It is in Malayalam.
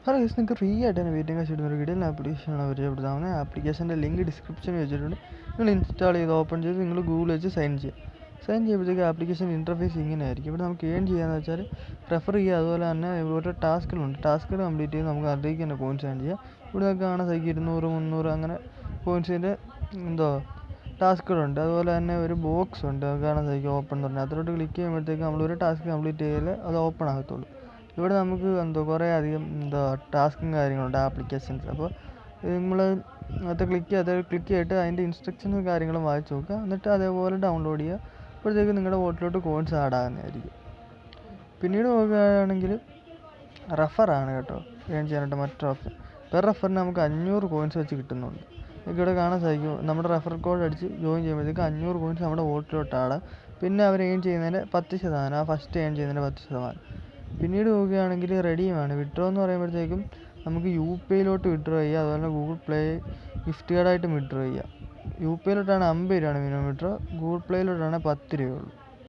ഹലോ ഗൈസ്, നിങ്ങൾക്ക് ഫ്രീ ആയിട്ട് തന്നെ വെയിറ്റിംഗ് കാശ് കിട്ടുന്ന ഒരു കിടിലൻ ആപ്ലിക്കേഷനാണ് പരിചയപ്പെടുത്താവുന്നത്. ആപ്ലിക്കേഷൻ്റെ ലിങ്ക് ഡിസ്ക്രിപ്ഷനിൽ വെച്ചിട്ടുണ്ട്. നിങ്ങൾ ഇൻസ്റ്റാൾ ചെയ്ത് ഓപ്പൺ ചെയ്ത് നിങ്ങൾ ഗൂഗിൾ വെച്ച് സൈൻ ചെയ്യുമ്പോഴത്തേക്ക് ആപ്ലിക്കേഷൻ ഇൻ്റർഫേസ് ഇങ്ങനെ ആയിരിക്കും. ഇവിടെ നമുക്ക് ഏൺ ചെയ്യാന്ന് വെച്ചാൽ റെഫർ ചെയ്യുക. അതുപോലെ തന്നെ ഓരോ ടാസ്കുകൾ കംപ്ലീറ്റ് ചെയ്ത് നമുക്ക് അതിലേക്ക് തന്നെ കോയിൻസ് ഏൺ ചെയ്യാം. ഇവിടെ നമുക്ക് കാണാൻ സാധിക്കും 200, 300 അങ്ങനെ കോയിൻസിൻ്റെ ടാസ്കുകളുണ്ട്. അതുപോലെ തന്നെ ഒരു ബോക്സ് ഉണ്ട്, അത് കാണാൻ സാധിക്കും ഓപ്പൺ എന്ന് പറഞ്ഞാൽ. അതിലോട്ട് ക്ലിക്ക് ചെയ്യുമ്പോഴത്തേക്ക് നമ്മളൊരു ടാസ്ക് കംപ്ലീറ്റ് ചെയ്താൽ അത് ഓപ്പൺ ആകത്തുള്ളൂ. ഇവിടെ നമുക്ക് കുറേ അധികം ടാസ്കും കാര്യങ്ങളുണ്ട് ആപ്ലിക്കേഷൻസ്. അപ്പോൾ നമ്മൾ അത് ക്ലിക്ക് ചെയ്തിട്ട് അതിൻ്റെ ഇൻസ്ട്രക്ഷൻസും കാര്യങ്ങളും വായിച്ച് നോക്കുക. എന്നിട്ട് അതേപോലെ ഡൗൺലോഡ് ചെയ്യുക. അപ്പോഴത്തേക്ക് നിങ്ങളുടെ വോട്ടിലോട്ട് കോയിൻസ് ആഡ് ആകുന്നതായിരിക്കും. പിന്നീട് നോക്കുകയാണെങ്കിൽ റെഫറാണ് കേട്ടോ ഏൺ ചെയ്യാനായിട്ട് മറ്റൊരു ഓപ്ഷൻ. പെർ റെഫറിന് നമുക്ക് 500 കോയിൻസ് വെച്ച് കിട്ടുന്നുണ്ട്. ഇവിടെ കാണാൻ സാധിക്കും നമ്മുടെ റെഫർ കോഡ് അടിച്ച് ജോയിൻ ചെയ്യുമ്പോഴത്തേക്ക് 500 കോയിൻസ് നമ്മുടെ വോട്ടിലോട്ട് ആടാം. പിന്നെ അവർ ഏൺ ചെയ്യുന്നതിൻ്റെ 10%, ആ ഫസ്റ്റ് ഏൺ ചെയ്യുന്നതിൻ്റെ 10%. പിന്നീട് നോക്കുകയാണെങ്കിൽ റെഡീമാണ്. വിഡ്രോ എന്ന് പറയുമ്പോഴത്തേക്കും നമുക്ക് UPIയിലോട്ട് വിഡ്രോ ചെയ്യുക. അതുപോലെ ഗൂഗിൾ പ്ലേ ഗിഫ്റ്റ് കാർഡായിട്ടും വിഡ്രോ ചെയ്യുക. UPIയിലോട്ടാണ് 50 രൂപയാണ് മിനിമം വിഡ്രോ, ഗൂഗിൾ പ്ലേയിലോട്ടാണ് 10 രൂപയുള്ളൂ.